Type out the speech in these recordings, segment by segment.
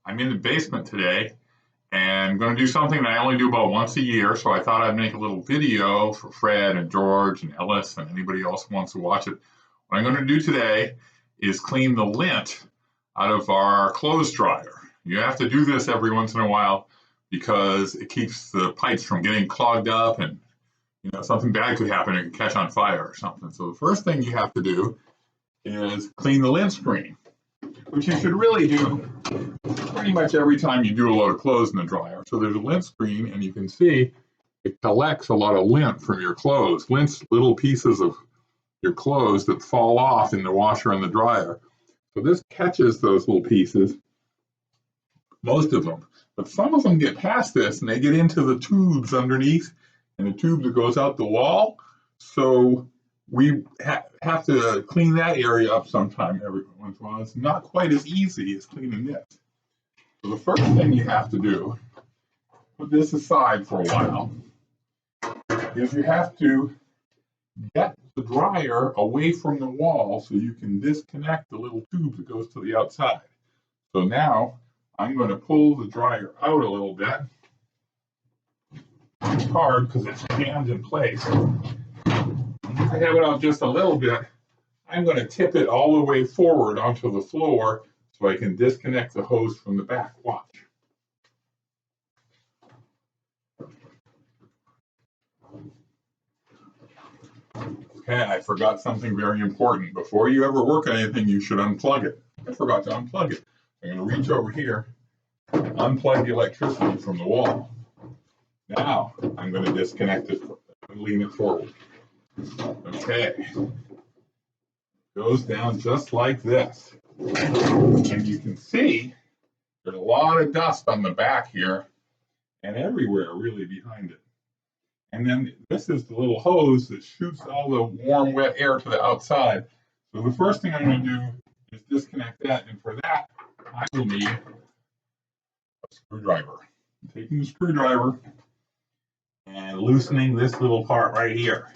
I'm in the basement today and I'm going to do something that I only do about once a year. So I thought I'd make a little video for Fred and George and Ellis and anybody else who wants to watch it. What I'm going to do today is clean the lint out of our clothes dryer. You have to do this every once in a while because it keeps the pipes from getting clogged up and something bad could happen. It could catch on fire or something. So the first thing you have to do is clean the lint screen, which you should really do pretty much every time you do a load of clothes in the dryer. So there's a lint screen, and you can see it collects a lot of lint from your clothes. Lint's little pieces of your clothes that fall off in the washer and the dryer. So this catches those little pieces, most of them. But some of them get past this, and they get into the tubes underneath, and the tube that goes out the wall. So we have to clean that area up sometime every once in a while. It's not quite as easy as cleaning this. So the first thing you have to do, put this aside for a while, is you have to get the dryer away from the wall so you can disconnect the little tube that goes to the outside. So now I'm going to pull the dryer out a little bit. It's hard because it's jammed in place. If I have it out just a little bit, I'm going to tip it all the way forward onto the floor so I can disconnect the hose from the back. Watch. Okay, I forgot something very important. Before you ever work on anything, you should unplug it. I forgot to unplug it. I'm going to reach over here, unplug the electricity from the wall. Now I'm going to disconnect it and lean it forward. Okay, goes down just like this. And you can see there's a lot of dust on the back here and everywhere really behind it. And then this is the little hose that shoots all the warm, wet air to the outside. So the first thing I'm going to do is disconnect that. And for that, I will need a screwdriver. I'm taking the screwdriver and loosening this little part right here.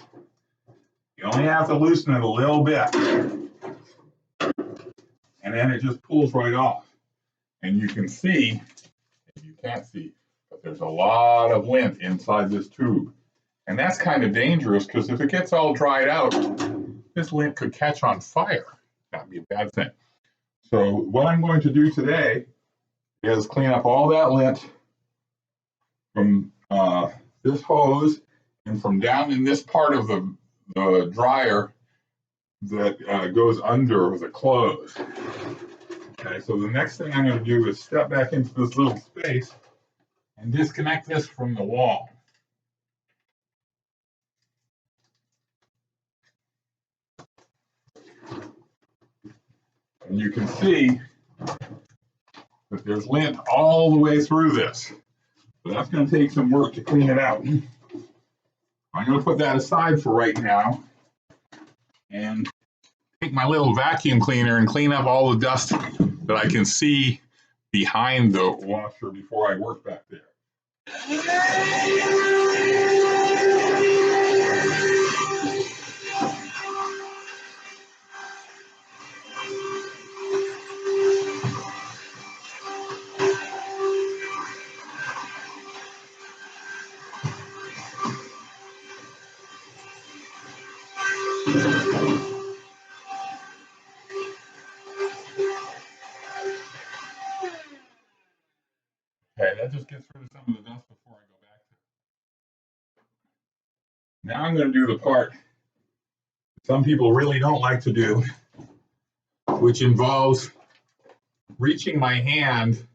You only have to loosen it a little bit. And then it just pulls right off. And you can see, if you can't see, but there's a lot of lint inside this tube. And that's kind of dangerous because if it gets all dried out, this lint could catch on fire. That'd be a bad thing. So what I'm going to do today is clean up all that lint from this hose and from down in this part of the dryer that goes under the clothes. Okay, so the next thing I'm going to do is step back into this little space and disconnect this from the wall. And you can see that there's lint all the way through this. So that's going to take some work to clean it out. I'm going to put that aside for right now and take my little vacuum cleaner and clean up all the dust that I can see behind the washer before I work back there. Okay, that just gets rid of some of the dust before I go back to it. Now I'm going to do the part that some people really don't like to do, which involves reaching my hand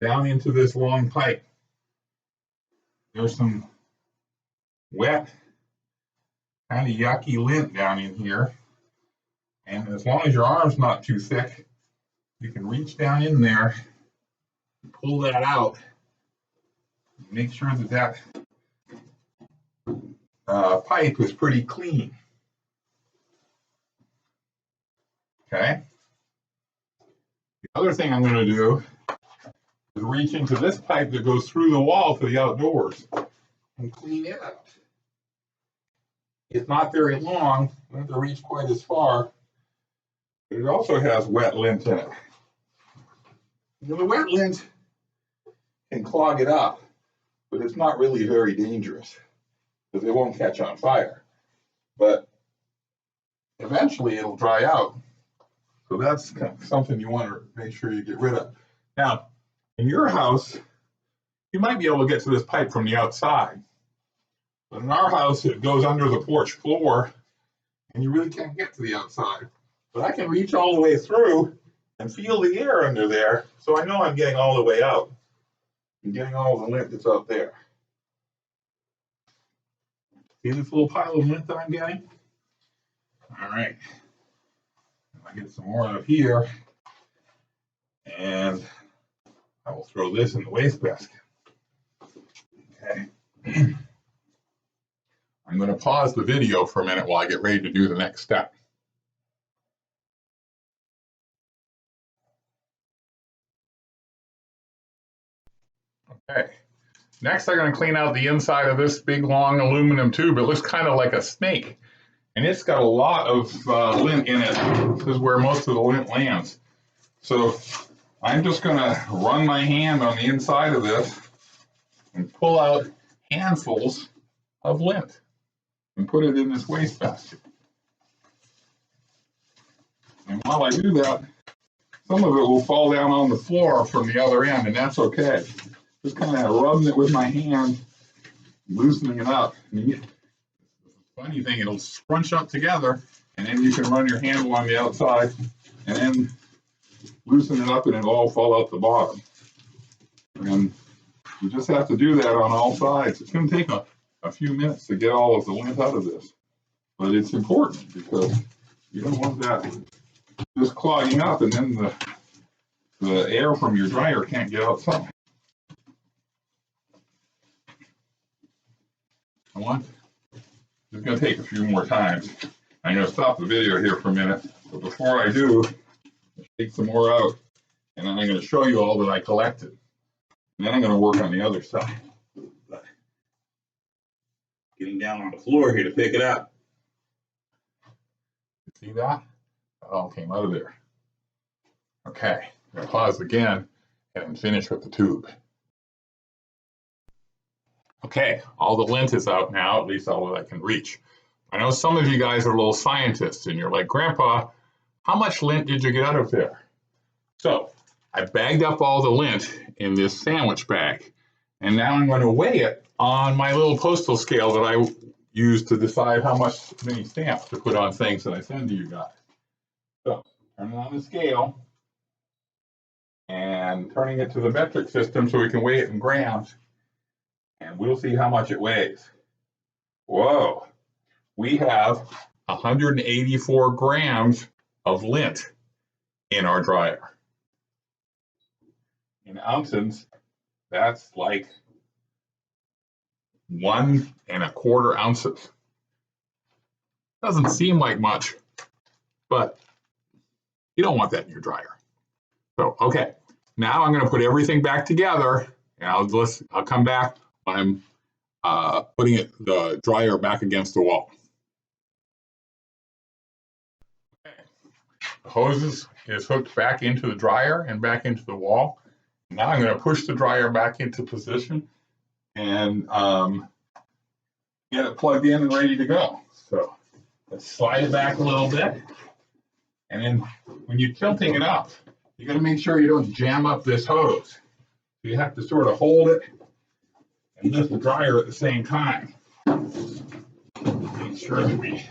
down into this long pipe. There's some wet, kind of yucky lint down in here. And as long as your arm's not too thick, you can reach down in there, pull that out, make sure that pipe is pretty clean. Okay. The other thing I'm going to do is reach into this pipe that goes through the wall to the outdoors and clean it out. It's not very long, I don't have to reach quite as far, but it also has wet lint in it. And the wet lint can clog it up, but it's not really very dangerous because it won't catch on fire. But eventually it'll dry out. So that's something you want to make sure you get rid of. Now, in your house, you might be able to get to this pipe from the outside. But in our house, it goes under the porch floor, and you really can't get to the outside. But I can reach all the way through and feel the air under there, so I know I'm getting all the way out. I'm getting all the lint that's out there. See this little pile of lint that I'm getting? All right. I get some more out here, and I will throw this in the wastebasket. Okay. I'm going to pause the video for a minute while I get ready to do the next step. Okay. Next, I'm going to clean out the inside of this big long aluminum tube. It looks kind of like a snake, and it's got a lot of lint in it. This is where most of the lint lands. So I'm just going to run my hand on the inside of this and pull out handfuls of lint and put it in this wastebasket. And while I do that, some of it will fall down on the floor from the other end, and that's okay. Just kind of rubbing it with my hand, loosening it up. The funny thing, it'll scrunch up together, and then you can run your hand along the outside, and then loosen it up, and it'll all fall out the bottom. And you just have to do that on all sides. It's going to take a few minutes to get all of the lint out of this, but it's important because you don't want that just clogging up, and then the air from your dryer can't get outside. It's going to take a few more times. I'm going to stop the video here for a minute, but before I do, take some more out, and then I'm going to show you all that I collected. And then I'm going to work on the other side. Getting down on the floor here to pick it up. See that? That all came out of there. Okay, I'm going to pause again and finish with the tube. Okay, all the lint is out now, at least all that I can reach. I know some of you guys are little scientists and you're like, Grandpa, how much lint did you get out of there? So I bagged up all the lint in this sandwich bag, and now I'm going to weigh it on my little postal scale that I use to decide how many stamps to put on things that I send to you guys. So turn it on the scale and turning it to the metric system so we can weigh it in grams. And we'll see how much it weighs. Whoa, we have 184 grams of lint in our dryer. In ounces, that's like 1 1/4 ounces. Doesn't seem like much, but you don't want that in your dryer. So, okay, now I'm going to put everything back together, and I'll come back when I'm putting the dryer back against the wall. Okay. The hose is hooked back into the dryer and back into the wall. Now I'm going to push the dryer back into position and get it plugged in and ready to go. So let's slide it back a little bit. And then when you're tilting it up, you got to make sure you don't jam up this hose. So you have to sort of hold it and lift the dryer at the same time. Make sure that we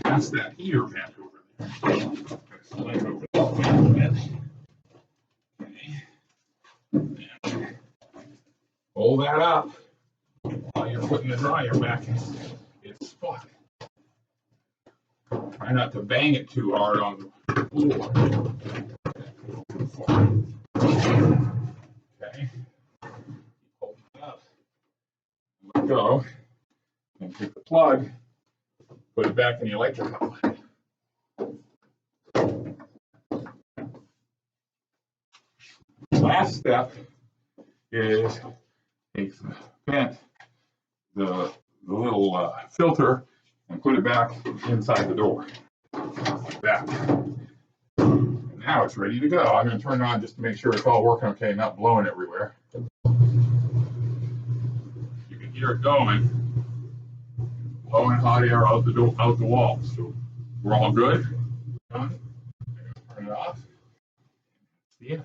pass that heater vent over there. Slide over this a little bit. Okay. Hold that up while you're putting the dryer back in its spot. Try not to bang it too hard on the floor. Okay. Hold it up. Let go. And take the plug, put it back in the electric outlet. Last step is take the vent, the little filter, and put it back inside the door, like that. And now it's ready to go. I'm going to turn it on just to make sure it's all working okay, not blowing everywhere. hear it going, blowing hot air out the wall. So we're all good. Done. Turn it off. Yeah.